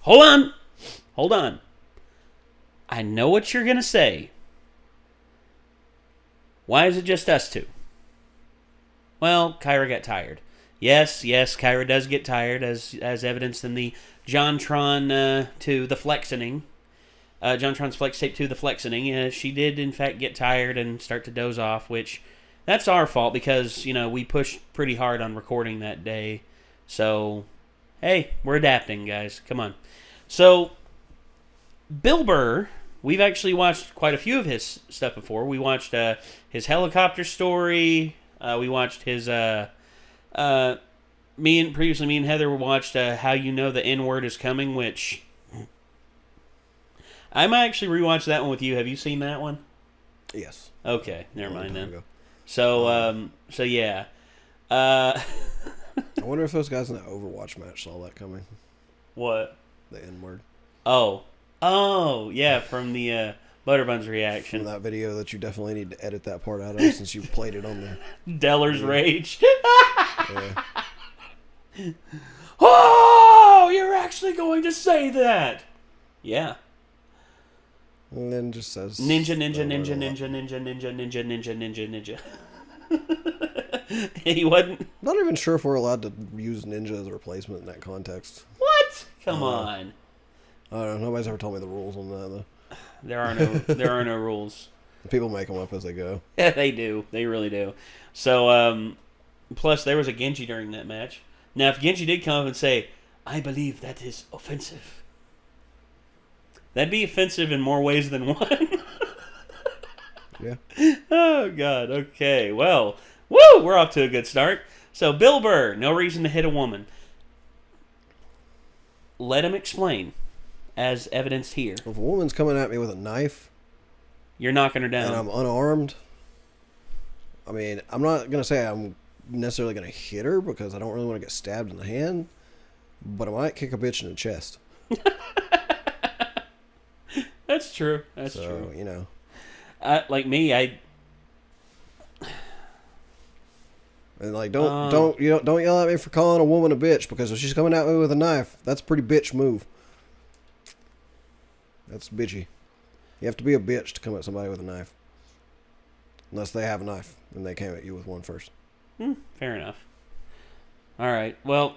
Hold on. I know what you're going to say. Why is it just us two? Well, Kyra got tired. Yes, Kyra does get tired, as evidenced in the JonTron 2, the Flexening. JonTron's Flex Tape 2, the Flexening. She did, in fact, get tired and start to doze off, which that's our fault because, we pushed pretty hard on recording that day. So, hey, we're adapting, guys. Come on. So, Bill Burr, we've actually watched quite a few of his stuff before. We watched his helicopter story. We watched his... me and Heather watched How You Know the N-Word Is Coming, which... I might actually rewatch that one with you. Have you seen that one? Yes. Okay, never mind then. So yeah. I wonder if those guys in that Overwatch match saw that coming. What? The N-word. Oh, yeah, from the Butterbuns reaction. From that video that you definitely need to edit that part out of since you played it on there. Deller's rage. Yeah. Oh, you're actually going to say that? Yeah. And then just says... Ninja. He wasn't... Not even sure if we're allowed to use ninja as a replacement in that context. What? Come on. I don't know. Nobody's ever told me the rules on that, though. There are no rules. People make them up as they go. Yeah, they do. They really do. So, plus there was a Genji during that match. Now, if Genji did come up and say, "I believe that is offensive," that'd be offensive in more ways than one. Yeah. Oh, God. Okay. Well, woo! We're off to a good start. So, Bill Burr, no reason to hit a woman. Let him explain, as evidenced here. If a woman's coming at me with a knife... You're knocking her down. And I'm unarmed... I mean, I'm not going to say I'm necessarily going to hit her because I don't really want to get stabbed in the hand, but I might kick a bitch in the chest. That's true. That's true. So, you know. Like me, And like, don't yell at me for calling a woman a bitch because if she's coming at me with a knife, that's a pretty bitch move. That's bitchy. You have to be a bitch to come at somebody with a knife. Unless they have a knife and they came at you with one first. Fair enough. All right. Well,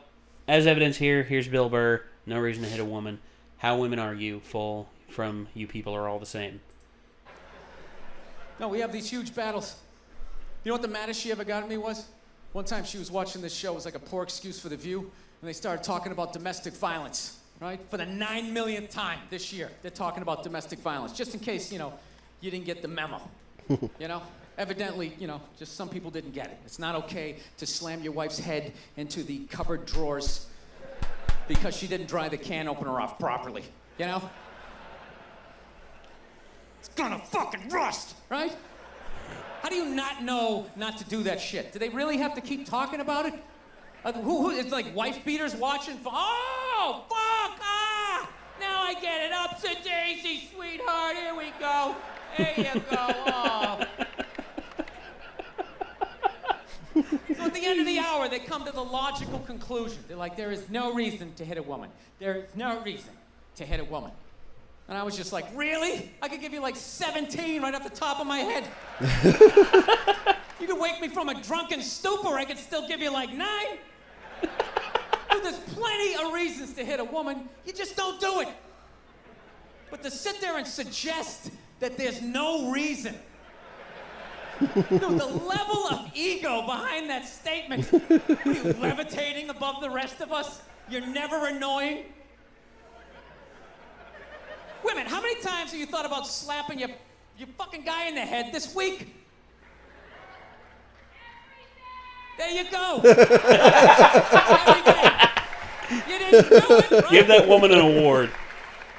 as evidence here, here's Bill Burr. No reason to hit a woman. How women are you? Full from you people are all the same. No, we have these huge battles. You know what the maddest she ever got at me was? One time she was watching this show. It was like a poor excuse for The View. And they started talking about domestic violence, right? For the 9 millionth time this year, they're talking about domestic violence. Just in case, you didn't get the memo. Evidently, just some people didn't get it. It's not okay to slam your wife's head into the cupboard drawers because she didn't dry the can opener off properly, It's gonna fucking rust, right? How do you not know not to do that shit? Do they really have to keep talking about it? It's like wife beaters watching for, oh, fuck, now I get it. Upset daisy, sweetheart, here we go. There you go, oh. So at the end of the hour, they come to the logical conclusion. They're like, there is no reason to hit a woman. There is no reason to hit a woman. And I was just like, really? I could give you like 17 right off the top of my head. You could wake me from a drunken stupor, I could still give you like 9. Dude, there's plenty of reasons to hit a woman. You just don't do it. But to sit there and suggest that there's no reason. Dude, the level of ego behind that statement. Are you levitating above the rest of us? You're never annoying? Women, how many times have you thought about slapping your fucking guy in the head this week? There you go. Every day. You didn't do it, right? Give that woman an award.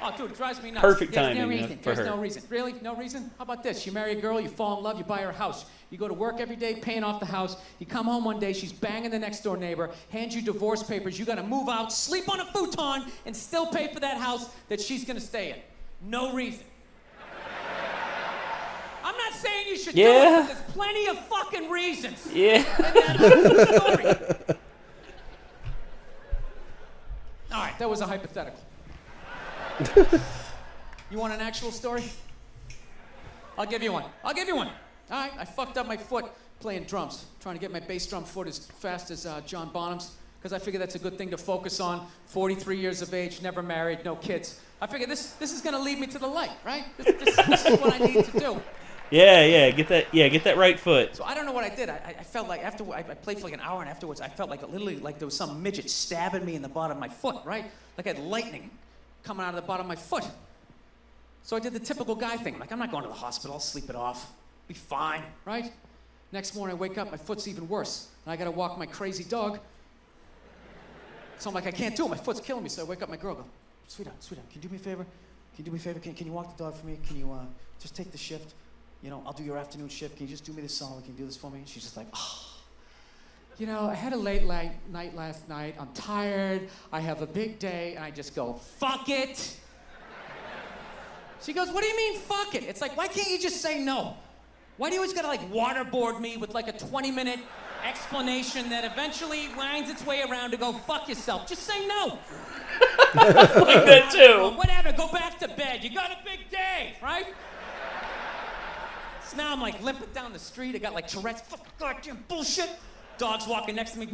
Oh, dude, it drives me nuts. Perfect There's timing no reason. for her. There's no reason. Really? No reason? How about this? You marry a girl, you fall in love, you buy her a house. You go to work every day, paying off the house. You come home one day, she's banging the next door neighbor, hands you divorce papers. You got to move out, sleep on a futon, and still pay for that house that she's going to stay in. No reason. I'm not saying you should do it, but there's plenty of fucking reasons. Yeah. And that story. All right, that was a hypothetical. You want an actual story? I'll give you one. All right, I fucked up my foot playing drums, trying to get my bass drum foot as fast as John Bonham's, because I figure that's a good thing to focus on. 43 years of age, never married, no kids. I figure this is gonna lead me to the light, right? This is what I need to do. Get that right foot. So I don't know what I did. I felt like after I played for like an hour, and afterwards I felt like literally like there was some midget stabbing me in the bottom of my foot, right? Like I had lightning coming out of the bottom of my foot. So I did the typical guy thing. Like, I'm not going to the hospital. I'll sleep it off. Be fine, right? Next morning I wake up, my foot's even worse. And I got to walk my crazy dog. So I'm like, I can't do it. My foot's killing me. So I wake up my girl, go, sweetheart, can you do me a favor? Can you walk the dog for me? Can you just take the shift? You know, I'll do your afternoon shift. Can you just do me this solid? Can you do this for me? And she's just like, oh. You know, I had a late night last night. I'm tired. I have a big day. And I just go, fuck it. She goes, what do you mean, fuck it? It's like, why can't you just say no? Why do you always gotta like waterboard me with like a 20-minute explanation that eventually winds its way around to go, fuck yourself? Just say no. Like that too. Whatever, go back to bed. You got a big day, right? So now I'm like limping down the street. I got like Tourette's, fucking goddamn bullshit. Dog's walking next to me.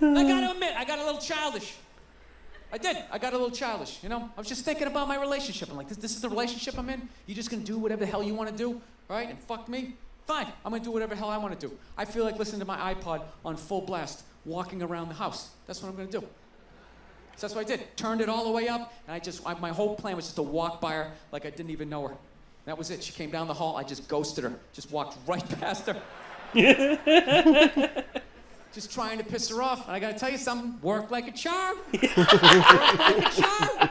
I gotta admit, I got a little childish. I did. I got a little childish, you know? I was just thinking about my relationship. I'm like, this is the relationship I'm in? You just gonna do whatever the hell you wanna do, right? And fuck me? Fine, I'm gonna do whatever the hell I wanna do. I feel like listening to my iPod on full blast, walking around the house. That's what I'm gonna do. So that's what I did. Turned it all the way up, and my whole plan was just to walk by her like I didn't even know her. That was it. She came down the hall, I just ghosted her. Just walked right past her. Just trying to piss her off. And I gotta tell you something, worked like a charm. Worked like a charm.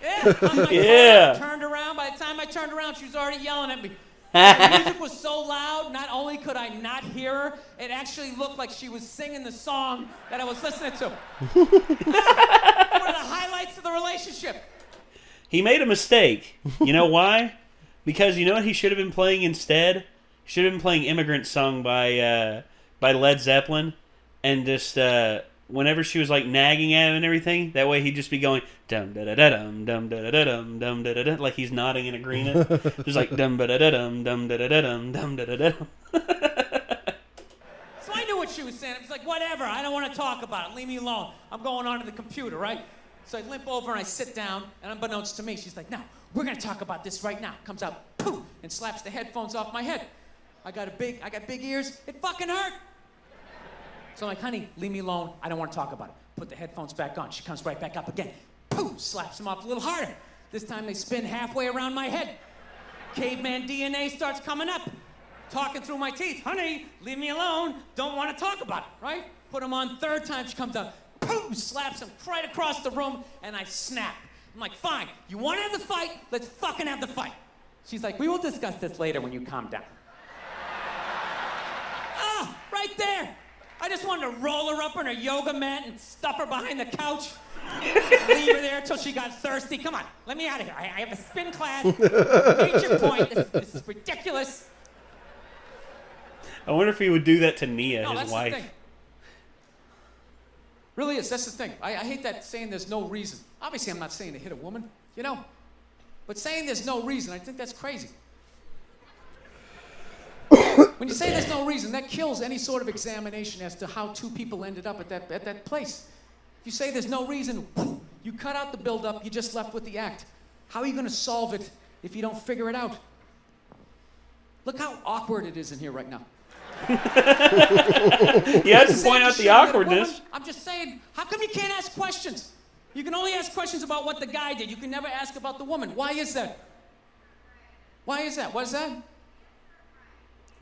Yeah. I'm like, yeah. Turned around. By the time I turned around, she was already yelling at me. The music was so loud, not only could I not hear her, it actually looked like she was singing the song that I was listening to. One of the highlights of the relationship. He made a mistake. You know why? Because you know what he should have been playing instead? He should have been playing Immigrant Song by Led Zeppelin. And just whenever she was like nagging at him and everything, that way he'd just be going dum da da da dum dum da da da dum dum da da da, like he's nodding in agreement. Just like dum da da da dum dum da da da dum dum da da da. So I knew what she was saying. It was like, whatever, I don't want to talk about it. Leave me alone. I'm going onto the computer, right? So I limp over and I sit down, and unbeknownst to me, she's like, no, we're gonna talk about this right now. Comes out, poof, and slaps the headphones off my head. I got big ears. It fucking hurt. So I'm like, honey, leave me alone. I don't want to talk about it. Put the headphones back on. She comes right back up again. Poof, slaps them off a little harder. This time they spin halfway around my head. Caveman DNA starts coming up. Talking through my teeth. Honey, leave me alone. Don't want to talk about it, right? Put them on third time. She comes out. Poof, slaps him right across the room, and I snap. I'm like, fine. You want to have the fight? Let's fucking have the fight. She's like, we will discuss this later when you calm down. Ah, right there. I just wanted to roll her up on her yoga mat and stuff her behind the couch. Leave her there until she got thirsty. Come on, let me out of here. I have a spin class. Make your point. This is ridiculous. I wonder if he would do that to Nia, his that's wife. The thing. Really is. That's the thing. I hate that saying there's no reason. Obviously, I'm not saying to hit a woman, you know. But saying there's no reason, I think that's crazy. When you say there's no reason, that kills any sort of examination as to how two people ended up at that place. If you say there's no reason, you cut out the build-up, you're just left with the act. How are you going to solve it if you don't figure it out? Look how awkward it is in here right now. You have to point out the awkwardness. I'm just saying, how come you can't ask questions? You can only ask questions about what the guy did. You can never ask about the woman. Why is that? Why is that? What is that?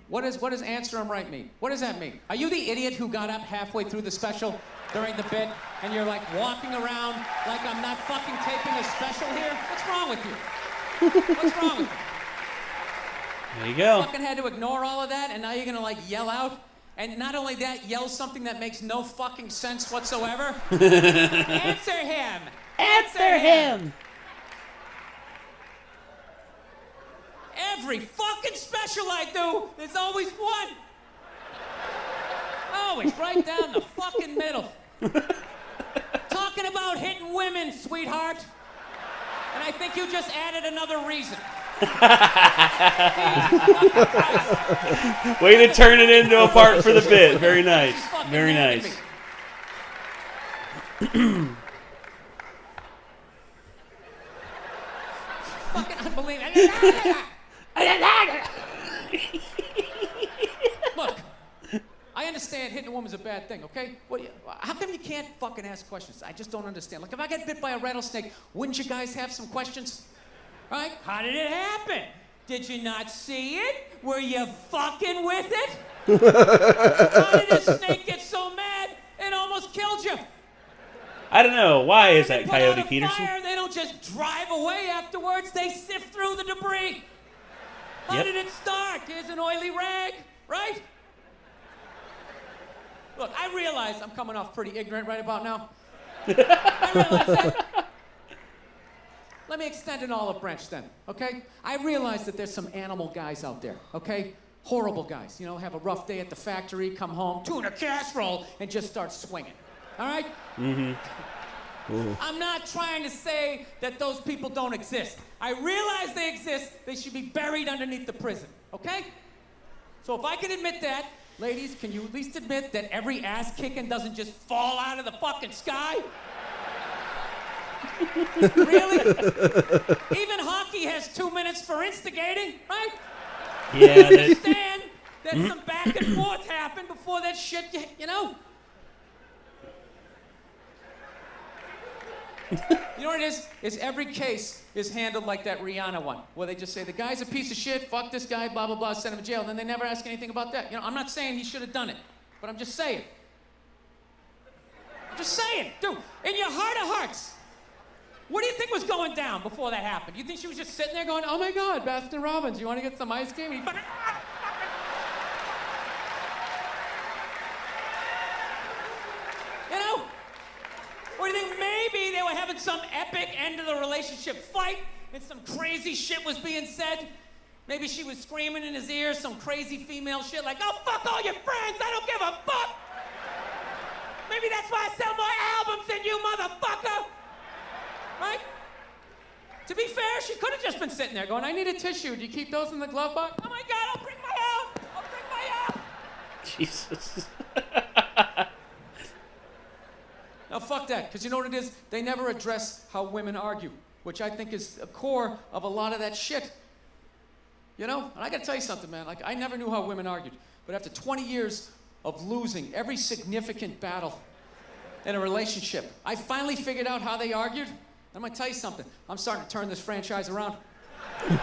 What does answer him right mean? What does that mean? Are you the idiot who got up halfway through the special during the bit and you're like walking around like I'm not fucking taping a special here? What's wrong with you? What's wrong with you? There you go. You fucking had to ignore all of that and now you're gonna like yell out? And not only that, yell something that makes no fucking sense whatsoever? Answer him! Answer him! Every fucking special I do, there's always one. Always right down the fucking middle. Talking about hitting women, sweetheart. And I think you just added another reason. Way to turn it into a part for the bit. Very nice. Very nice. Fucking unbelievable. Look, I understand hitting a woman's a bad thing, okay? How come you can't fucking ask questions? I just don't understand. Like, if I get bit by a rattlesnake, wouldn't you guys have some questions? Right? How did it happen? Did you not see it? Were you fucking with it? How did the snake get so mad it almost killed you? I don't know. Why is that, Coyote Put Peterson? out a fire, they don't just drive away afterwards. They sift through the debris. How did it start? Here's an oily rag, right? Look, I realize I'm coming off pretty ignorant right about now. I realize that. Let me extend an olive branch then, okay? I realize that there's some animal guys out there, okay? Horrible guys, you know, have a rough day at the factory, come home, tuna casserole, and just start swinging, all right? I'm not trying to say that those people don't exist. I realize they exist. They should be buried underneath the prison, okay? So if I can admit that, ladies, can you at least admit that every ass kicking doesn't just fall out of the fucking sky? Really? Even hockey has 2 minutes for instigating, right? Yeah. I understand that some back and forth happened before that shit, you know? You know what it is? Is every case is handled like that Rihanna one, where they just say, the guy's a piece of shit, fuck this guy, blah, blah, blah, send him to jail, and then they never ask anything about that. You know, I'm not saying he should have done it, but I'm just saying. I'm just saying, dude, in your heart of hearts, what do you think was going down before that happened? You think she was just sitting there going, oh my God, Baskin Robbins, you want to get some ice cream? And he fucking... You know? Or do you think maybe they were having some epic end of the relationship fight and some crazy shit was being said? Maybe she was screaming in his ear some crazy female shit like, oh, fuck all your friends, I don't give a fuck! Maybe that's why I sell more albums than you, motherfucker! Right? To be fair, she could have just been sitting there going, I need a tissue. Do you keep those in the glove box? Oh my God, I'll bring my own! I'll bring my own! Jesus. Now, fuck that, because you know what it is? They never address how women argue, which I think is a core of a lot of that shit. You know? And I gotta tell you something, man. Like, I never knew how women argued. But after 20 years of losing every significant battle in a relationship, I finally figured out how they argued. I'm gonna tell you something. I'm starting to turn this franchise around.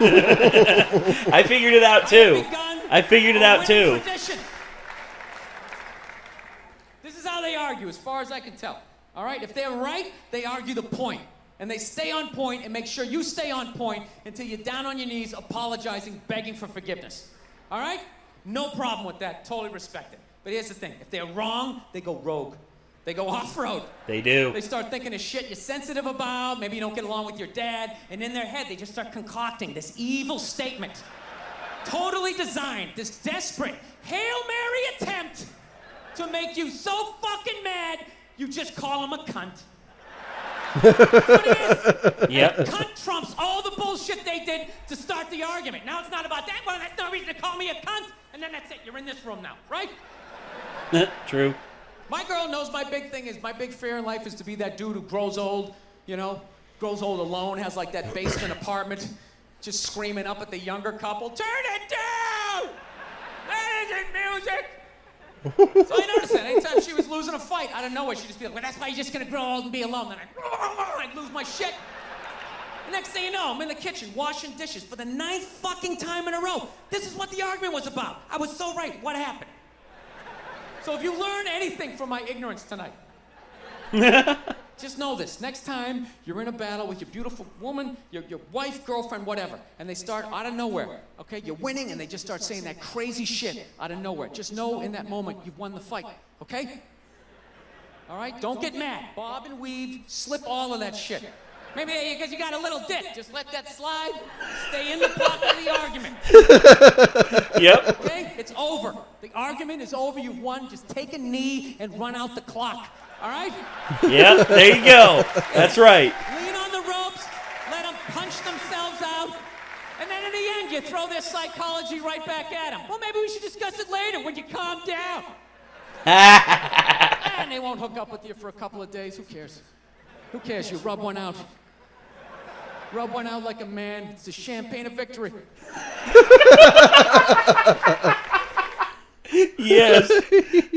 I figured it out, too. I figured it out, too. Tradition. This is how they argue, as far as I can tell. All right? If they're right, they argue the point. And they stay on point and make sure you stay on point until you're down on your knees, apologizing, begging for forgiveness. All right? No problem with that. Totally respect it. But here's the thing. If they're wrong, they go rogue. They go off-road. They do. They start thinking of shit you're sensitive about. Maybe you don't get along with your dad. And in their head, they just start concocting this evil statement. Totally designed. This desperate Hail Mary attempt to make you so fucking mad, you just call him a cunt. That's what it is. Yep. And cunt trumps all the bullshit they did to start the argument. Now it's not about that. Well, that's no reason to call me a cunt. And then that's it. You're in this room now, right? True. My girl knows my big thing is, my big fear in life is to be that dude who grows old, you know, grows old alone, has like that basement apartment, just screaming up at the younger couple, turn it down! That isn't music! So I noticed that anytime she was losing a fight, out of nowhere, she'd just be like, well, that's why you're just gonna grow old and be alone. Then I'd lose my shit. The next thing you know, I'm in the kitchen washing dishes for the 9th fucking time in a row. This is what the argument was about. I was so right. What happened? So if you learn anything from my ignorance tonight, just know this. Next time you're in a battle with your beautiful woman, your wife, girlfriend, whatever, and they start out of nowhere, okay? You're winning and they just start saying that crazy shit out of nowhere. Just know in that moment you've won the fight, okay? All right? Don't get mad. Bob and weave, slip all of that shit. Maybe because you got a little dick. Just let that slide. Stay in the pocket of the argument. Yep. Okay? It's over. The argument is over. You've won. Just take a knee and run out the clock. All right? Yep, there you go. That's right. Lean on the ropes. Let them punch themselves out. And then in the end, you throw their psychology right back at them. Well, maybe we should discuss it later when you calm down. And they won't hook up with you for a couple of days. Who cares? Who cares? You rub one out. Rub one out like a man. It's the champagne of victory. Yes.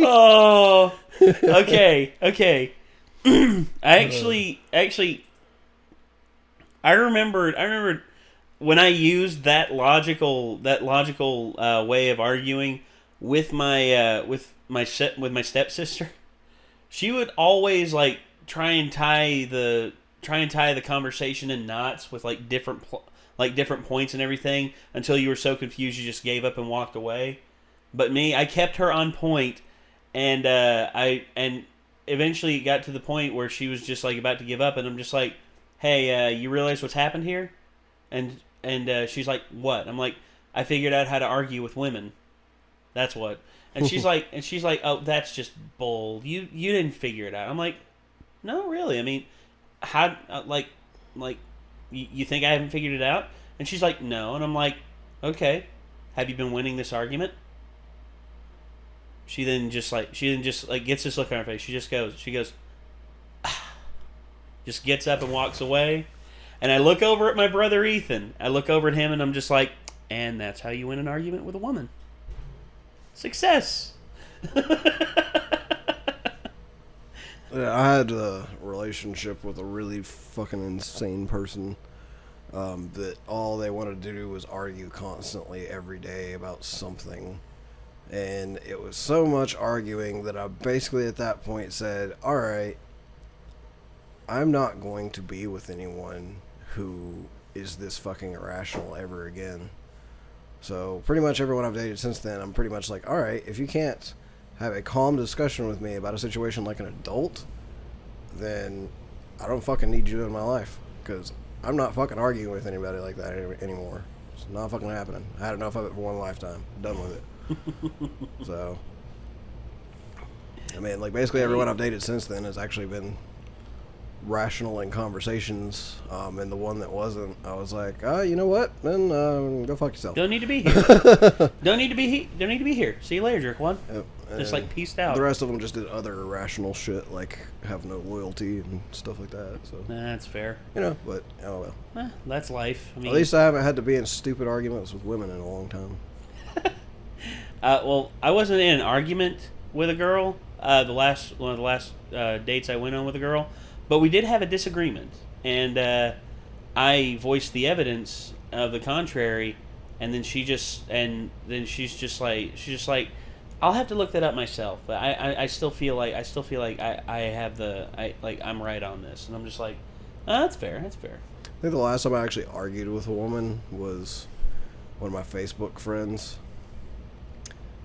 Oh. Okay. I remembered when I used that logical way of arguing with my stepsister. She would always like try and tie the conversation in knots with like different points and everything until you were so confused you just gave up and walked away. But me, I kept her on point, and I eventually got to the point where she was just like about to give up, and I'm just like, "Hey, you realize what's happened here?" And she's like, "What?" I'm like, "I figured out how to argue with women. That's what." And she's like, "Oh, that's just bull. You didn't figure it out." I'm like, "No, really. I mean, how you think I haven't figured it out?" And she's like, "No." And I'm like, "Okay. Have you been winning this argument?" She then just gets this look on her face. She goes, ah, just gets up and walks away. And I look over at my brother Ethan. I look over at him and I'm just like, and that's how you win an argument with a woman. Success. Yeah, I had a relationship with a really fucking insane person that all they wanted to do was argue constantly every day about something. And it was so much arguing that I basically at that point said, all right, I'm not going to be with anyone who is this fucking irrational ever again. So pretty much everyone I've dated since then, I'm pretty much like, all right, if you can't have a calm discussion with me about a situation like an adult, then I don't fucking need you in my life, because I'm not fucking arguing with anybody like that anymore. It's not fucking happening. I had enough of it for one lifetime. Done with it. So, I mean, like, basically everyone I've dated since then has actually been rational in conversations, and the one that wasn't, I was like, you know what, then go fuck yourself. Don't need to be here. Don't need to be here. See you later, jerkwad. Just like peaced out. The rest of them just did other irrational shit, like have no loyalty and stuff like that. So that's fair. You know, but oh well. That's life. I mean, at least I haven't had to be in stupid arguments with women in a long time. Well, I wasn't in an argument with a girl. One of the last dates I went on with a girl, but we did have a disagreement, and I voiced the evidence of the contrary, and then she's just like, I'll have to look that up myself. But I still feel like I'm right on this, and I'm just like, that's fair. That's fair. I think the last time I actually argued with a woman was one of my Facebook friends.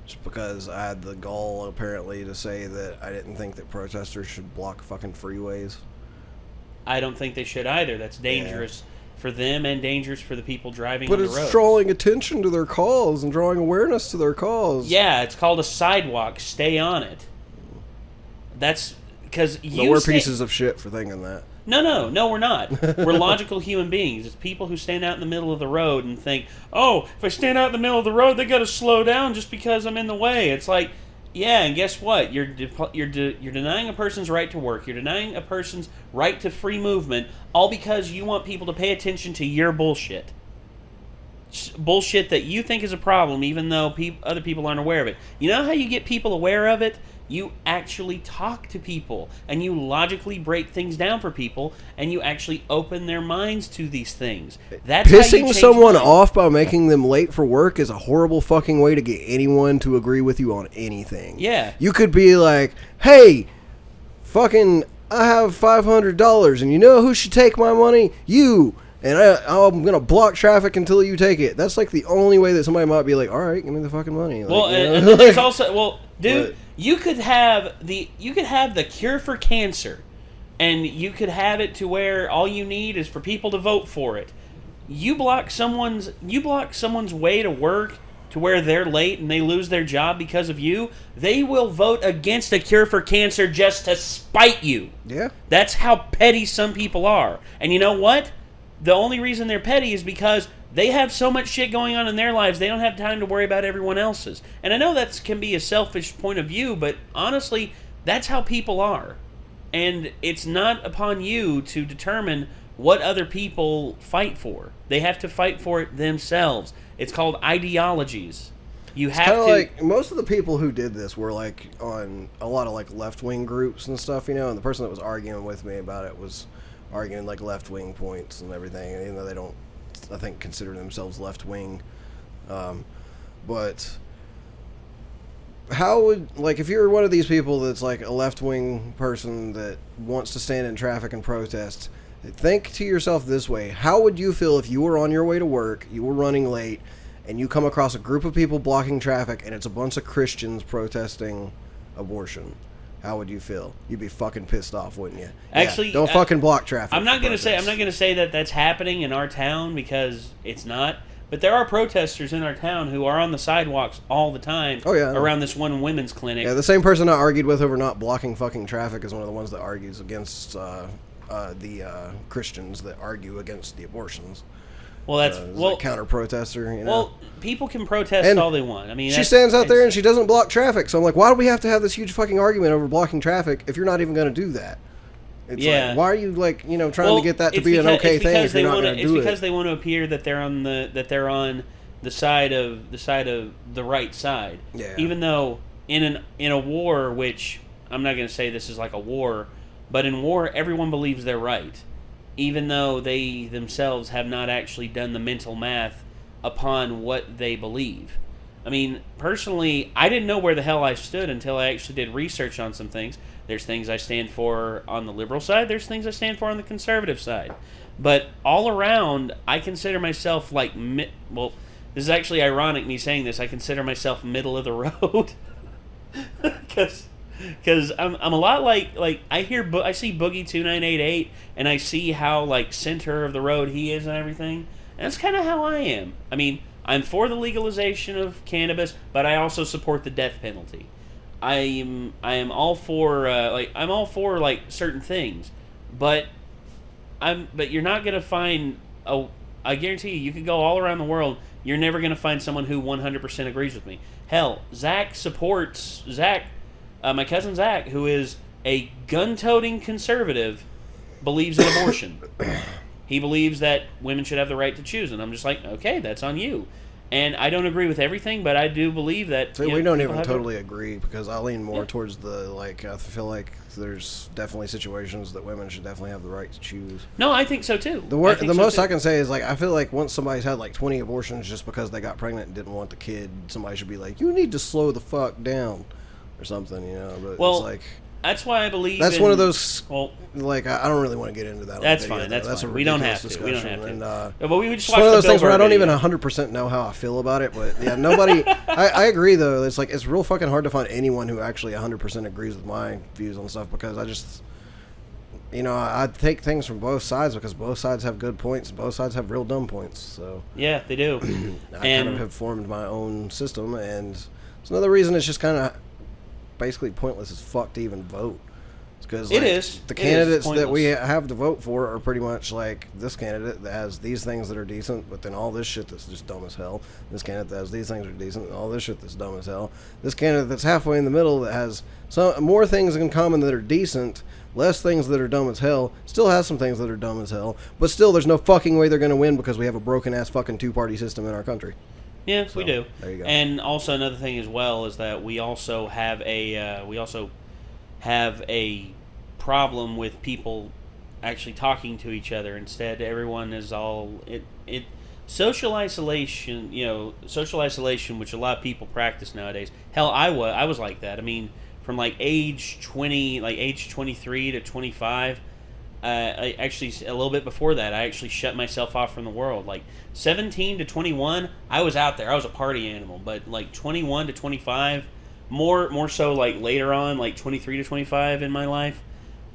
Just because I had the gall, apparently, to say that I didn't think that protesters should block fucking freeways. I don't think they should either. That's dangerous for them and dangerous for the people driving on the road. But it's drawing attention to their cause and drawing awareness to their cause. Yeah, it's called a sidewalk. Stay on it. That's because you. But we're pieces of shit for thinking that. No, we're not. We're logical human beings. It's people who stand out in the middle of the road and think, oh, if I stand out in the middle of the road, they got to slow down just because I'm in the way. It's like, yeah, and guess what? You're denying a person's right to work. You're denying a person's right to free movement, all because you want people to pay attention to your bullshit. Bullshit that you think is a problem, even though other people aren't aware of it. You know how you get people aware of it? You actually talk to people, and you logically break things down for people, and you actually open their minds to these things. That's pissing someone off by making them late for work is a horrible fucking way to get anyone to agree with you on anything. Yeah. You could be like, hey, fucking, I have $500, and you know who should take my money? You. And I'm going to block traffic until you take it. That's like the only way that somebody might be like, all right, give me the fucking money. Like, well, and there's also, well, dude, you could have the cure for cancer And you could have it to where all you need is for people to vote for it. You block someone's way to work to where they're late and they lose their job because of you, they will vote against a cure for cancer just to spite you. Yeah. That's how petty some people are. And you know what? The only reason they're petty is because they have so much shit going on in their lives, they don't have time to worry about everyone else's. And I know that can be a selfish point of view, but honestly, that's how people are. And it's not upon you to determine what other people fight for. They have to fight for it themselves. It's called ideologies. You have to... like, most of the people who did this were, like, on a lot of, like, left-wing groups and stuff, you know, and the person that was arguing with me about it was arguing, like, left-wing points and everything, even though they don't, I think, consider themselves left-wing. But how would, like, if you're one of these people that's, like, a left-wing person that wants to stand in traffic and protest, think to yourself this way: how would you feel if you were on your way to work, you were running late, and you come across a group of people blocking traffic, and it's a bunch of Christians protesting abortion? How would you feel? You'd be fucking pissed off, wouldn't you? Actually, don't fucking block traffic. I'm not gonna say that that's happening in our town, because it's not. But there are protesters in our town who are on the sidewalks all the time. Oh, yeah, around this one women's clinic. Yeah, the same person I argued with over not blocking fucking traffic is one of the ones that argues against the Christians that argue against the abortions. Well, that's a counter protester. You know? Well, people can protest all they want. I mean, she stands out there and she doesn't block traffic. So I'm like, why do we have to have this huge fucking argument over blocking traffic if you're not even going to do that? It's like, why are you, like, you know, trying to get that to be an okay thing if you're not going to do it? It's because they want to appear that they're on the side of the right side. Yeah. Even though in a war, which I'm not going to say this is like a war, but in war everyone believes they're right, even though they themselves have not actually done the mental math upon what they believe. I mean, personally, I didn't know where the hell I stood until I actually did research on some things. There's things I stand for on the liberal side. There's things I stand for on the conservative side. But all around, I consider myself like... Well, this is actually ironic, me saying this. I consider myself middle of the road. Because I'm a lot like I see Boogie 2988, and I see how, like, center of the road he is and everything. And that's kind of how I am. I mean, I'm for the legalization of cannabis, but I also support the death penalty. I am all for I'm all for, like, certain things, but you're not gonna find I guarantee you can go all around the world, you're never gonna find someone who 100% agrees with me. Hell, my cousin Zach, who is a gun-toting conservative, believes in abortion. He believes that women should have the right to choose, and I'm just like, okay, that's on you. And I don't agree with everything, but I do believe that... See, we don't even totally agree, because I lean more towards the, like, I feel like there's definitely situations that women should definitely have the right to choose. No, I think so, too. The most I can say is, like, I feel like once somebody's had, like, 20 abortions just because they got pregnant and didn't want the kid, somebody should be like, you need to slow the fuck down, or something, you know? But it's like... That's why I believe that's one of those. Well, like, I don't really want to get into that. That's fine. That's fine. We don't have to. We don't have to. And, but we just it's one of those things where I don't even 100% know how I feel about it. But yeah, nobody. I agree though. It's like it's real fucking hard to find anyone who actually 100% agrees with my views on stuff, because I just, you know, I take things from both sides because both sides have good points. Both sides have real dumb points. So yeah, they do. I kind of have formed my own system, and it's another reason it's just kind of basically pointless as fuck to even vote. Because the candidates that we have to vote for are pretty much like this candidate that has these things that are decent, but then all this shit that's just dumb as hell. This candidate that has these things that are decent, and all this shit that's dumb as hell. This candidate that's halfway in the middle that has some more things in common that are decent, less things that are dumb as hell, still has some things that are dumb as hell, but still there's no fucking way they're going to win because we have a broken ass fucking two-party system in our country. Yeah, so, we do. There you go. And also another thing as well is that we also have a problem with people actually talking to each other. Instead, everyone is all social isolation. You know, social isolation, which a lot of people practice nowadays. Hell, I was like that. I mean, from like age 23 to 25. I actually, a little bit before that, I actually shut myself off from the world. Like 17 to 21, I was out there. I was a party animal. But like 21 to 25, more so like later on, like 23 to 25 in my life,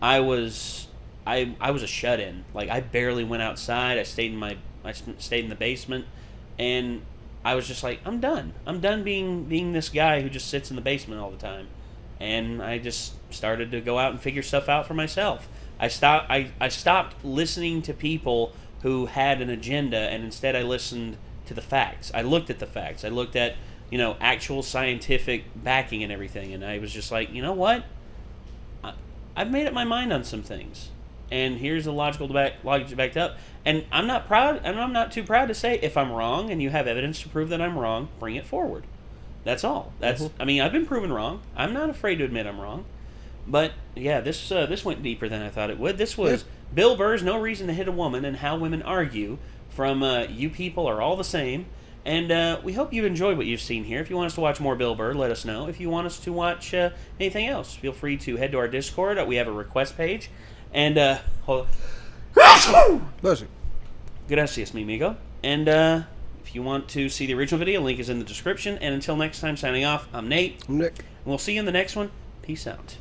I was I was a shut-in. Like, I barely went outside. I stayed in the basement, and I was just like, I'm done. I'm done being this guy who just sits in the basement all the time. And I just started to go out and figure stuff out for myself. I stopped listening to people who had an agenda, and instead I listened to the facts. I looked at the facts. I looked at, actual scientific backing and everything, and I was just like, you know what? I've made up my mind on some things, and here's the logic backed up. And I'm not proud, and I'm not too proud to say if I'm wrong and you have evidence to prove that I'm wrong, bring it forward. That's all. I mean, I've been proven wrong. I'm not afraid to admit I'm wrong. But yeah, this went deeper than I thought it would. This was Bill Burr's No Reason to Hit a Woman and How Women Argue from You People Are All the Same. And we hope you enjoyed what you've seen here. If you want us to watch more Bill Burr, let us know. If you want us to watch anything else, feel free to head to our Discord. We have a request page. And, hold on. Gracias, mi amigo. And if you want to see the original video, link is in the description. And until next time, signing off, I'm Nate. I'm Nick. And we'll see you in the next one. Peace out.